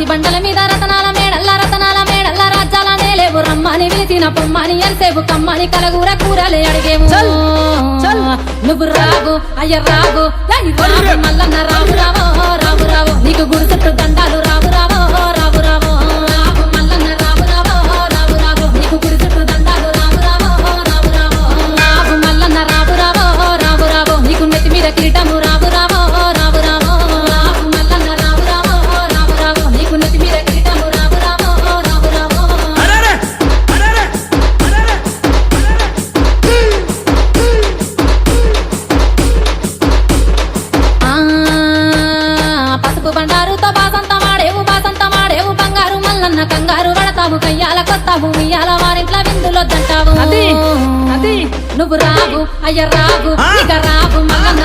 బండల మీద రతనాల మేడల్ల రాజ్యాల నేలేవు రమ్మని పిలిచిన పొమ్మని ఎంతసేపు కమ్మని కలగూర కూరలే అడిగేము నువ్వు రావు అయ్య రావు మల్లన్న రావు రావో రావు రావు నీకు గుడి చుట్టూ దండాలు రావు రావో రావు రావో మల్లన్న రావు రావో రావు రావు నీకు గుడి చుట్టూ దండాలు రావు రావో రావు రావో మల్లన్న రావు రావో రావు రావో నీకు నెత్తి మీద కిరీటము రావు రావో రావు రావో మల్లన్న రావు రావో రావు రావో నీకు నెత్తి మీద కిరీటము రావు రావో రావు రావో పసుపు బండారుతో బాసంత మాడేవు బంగారు మల్లన్న కంగారు పడతావు కయ్యాల కొత్తావు ఇయ్యాల వారింట్ల విందులో దంటావు నువ్వు రావు అయ్య రావు ఇక రావు మల్లన్న